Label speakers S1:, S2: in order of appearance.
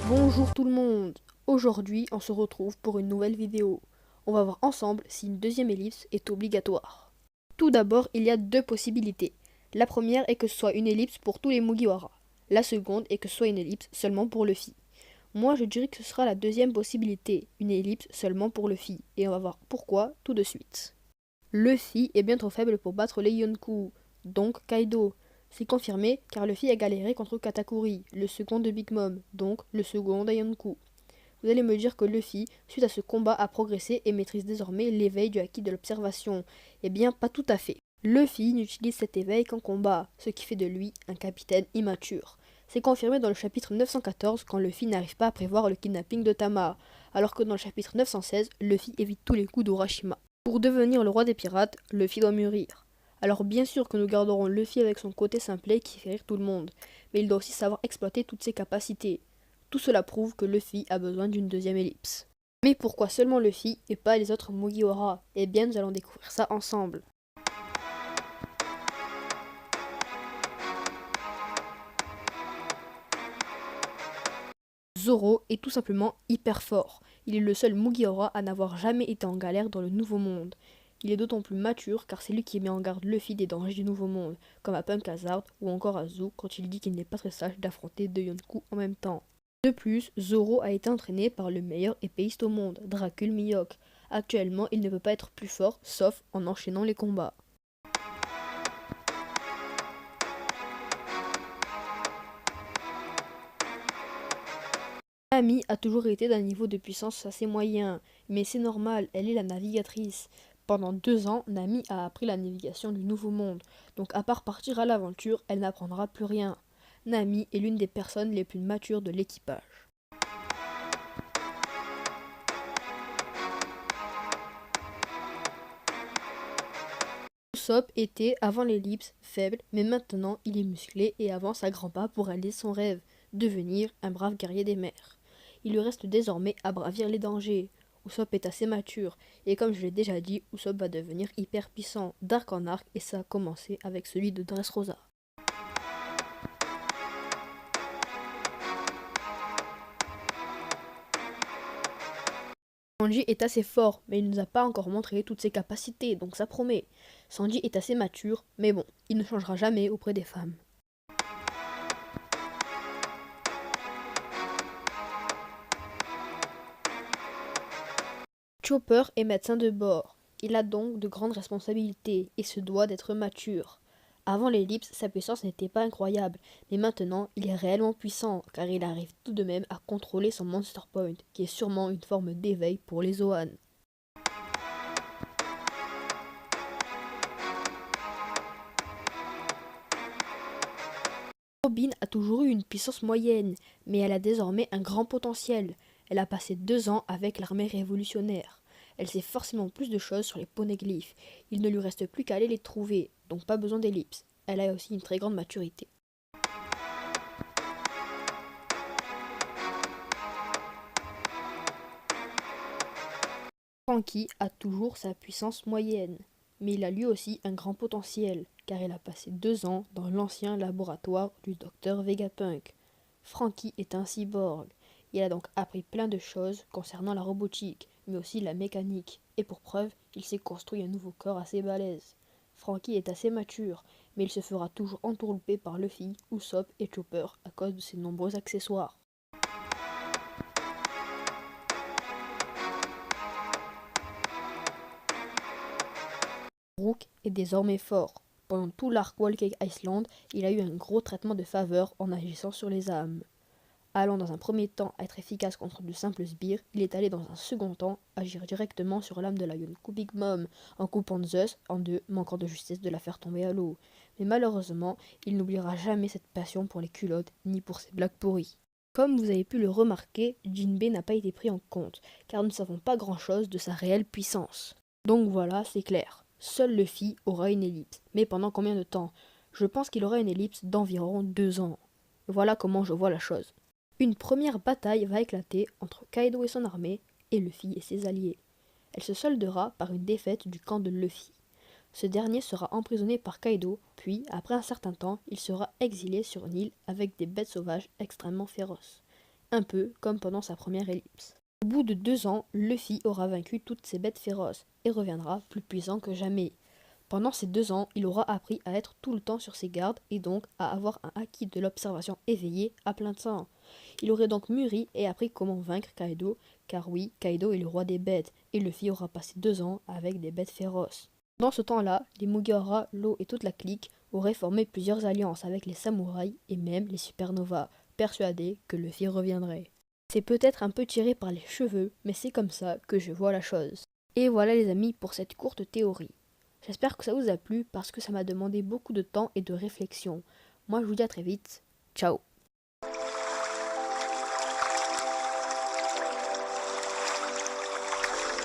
S1: Bonjour tout le monde. Aujourd'hui, on se retrouve pour une nouvelle vidéo. On va voir ensemble si une deuxième ellipse est obligatoire. Tout d'abord, il y a deux possibilités. La première est que ce soit une ellipse pour tous les Mugiwara. La seconde est que ce soit une ellipse seulement pour Luffy. Moi, je dirais que ce sera la deuxième possibilité, une ellipse seulement pour Luffy. Et on va voir pourquoi tout de suite. Luffy est bien trop faible pour battre les Yonkou, donc Kaido. C'est confirmé car Luffy a galéré contre Katakuri, le second de Big Mom, donc le second des Yonkou. Vous allez me dire que Luffy, suite à ce combat, a progressé et maîtrise désormais l'éveil du haki de l'observation. Eh bien, pas tout à fait. Luffy n'utilise cet éveil qu'en combat, ce qui fait de lui un capitaine immature. C'est confirmé dans le chapitre 914 quand Luffy n'arrive pas à prévoir le kidnapping de Tama, alors que dans le chapitre 916, Luffy évite tous les coups d'Oroshima. Pour devenir le roi des pirates, Luffy doit mûrir. Alors bien sûr que nous garderons Luffy avec son côté simplet qui fait rire tout le monde, mais il doit aussi savoir exploiter toutes ses capacités. Tout cela prouve que Luffy a besoin d'une deuxième ellipse. Mais pourquoi seulement Luffy et pas les autres Mugiwara? Eh bien nous allons découvrir ça ensemble. Zoro est tout simplement hyper fort. Il est le seul Mugiwara à n'avoir jamais été en galère dans le Nouveau Monde. Il est d'autant plus mature car c'est lui qui met en garde Luffy des dangers du Nouveau Monde, comme à Punk Hazard ou encore à Zou quand il dit qu'il n'est pas très sage d'affronter deux Yonkou en même temps. De plus, Zoro a été entraîné par le meilleur épéiste au monde, Dracul Mihawk. Actuellement, il ne peut pas être plus fort, sauf en enchaînant les combats. Nami a toujours été d'un niveau de puissance assez moyen, mais c'est normal, elle est la navigatrice. Pendant 2 ans, Nami a appris la navigation du Nouveau Monde, donc à part partir à l'aventure, elle n'apprendra plus rien. Nami est l'une des personnes les plus matures de l'équipage. Usopp était, avant l'ellipse, faible, mais maintenant il est musclé et avance à grands pas pour réaliser son rêve, devenir un brave guerrier des mers. Il lui reste désormais à bravir les dangers. Usopp est assez mature, et comme je l'ai déjà dit, Usopp va devenir hyper puissant, d'arc en arc, et ça a commencé avec celui de Dressrosa. Sanji est assez fort, mais il ne nous a pas encore montré toutes ses capacités, donc ça promet. Sanji est assez mature, mais bon, il ne changera jamais auprès des femmes. Chopper est médecin de bord. Il a donc de grandes responsabilités et se doit d'être mature. Avant l'ellipse, sa puissance n'était pas incroyable, mais maintenant il est réellement puissant car il arrive tout de même à contrôler son Monster Point, qui est sûrement une forme d'éveil pour les Zoan. Robin a toujours eu une puissance moyenne, mais elle a désormais un grand potentiel. Elle a passé 2 ans avec l'armée révolutionnaire. Elle sait forcément plus de choses sur les poneglyphes. Il ne lui reste plus qu'à aller les trouver, donc pas besoin d'ellipse. Elle a aussi une très grande maturité. Franky a toujours sa puissance moyenne, mais il a lui aussi un grand potentiel, car il a passé 2 ans dans l'ancien laboratoire du docteur Vegapunk. Franky est un cyborg. Il a donc appris plein de choses concernant la robotique, mais aussi la mécanique, et pour preuve, il s'est construit un nouveau corps assez balèze. Franky est assez mature, mais il se fera toujours entourlouper par Luffy, Usopp et Chopper à cause de ses nombreux accessoires. Brook est désormais fort. Pendant tout l'arc Whole Cake Island, il a eu un gros traitement de faveur en agissant sur les âmes. Allant dans un premier temps être efficace contre de simples sbires, il est allé dans un second temps agir directement sur l'âme de la Yonkou Big Mom, en coupant Zeus en deux, manquant de justesse de la faire tomber à l'eau. Mais malheureusement, il n'oubliera jamais cette passion pour les culottes, ni pour ses blagues pourries. Comme vous avez pu le remarquer, Jinbei n'a pas été pris en compte, car nous ne savons pas grand-chose de sa réelle puissance. Donc voilà, c'est clair. Seul Luffy aura une ellipse. Mais pendant combien de temps? Je pense qu'il aura une ellipse d'environ 2 ans. Voilà comment je vois la chose. Une première bataille va éclater entre Kaido et son armée et Luffy et ses alliés. Elle se soldera par une défaite du camp de Luffy. Ce dernier sera emprisonné par Kaido, puis, après un certain temps, il sera exilé sur une île avec des bêtes sauvages extrêmement féroces. un peu comme pendant sa première ellipse. Au bout de 2 ans, Luffy aura vaincu toutes ces bêtes féroces et reviendra plus puissant que jamais. Pendant ces 2 ans, il aura appris à être tout le temps sur ses gardes et donc à avoir un acquis de l'observation éveillée à plein temps. Il aurait donc mûri et appris comment vaincre Kaido, car oui, Kaido est le roi des bêtes, et Luffy aura passé 2 ans avec des bêtes féroces. Dans ce temps-là, les Mugiwara, Law et toute la clique auraient formé plusieurs alliances avec les samouraïs et même les supernovas, persuadés que Luffy reviendrait. C'est peut-être un peu tiré par les cheveux, mais c'est comme ça que je vois la chose. Et voilà les amis pour cette courte théorie. J'espère que ça vous a plu parce que ça m'a demandé beaucoup de temps et de réflexion. Moi je vous dis à très vite. Ciao.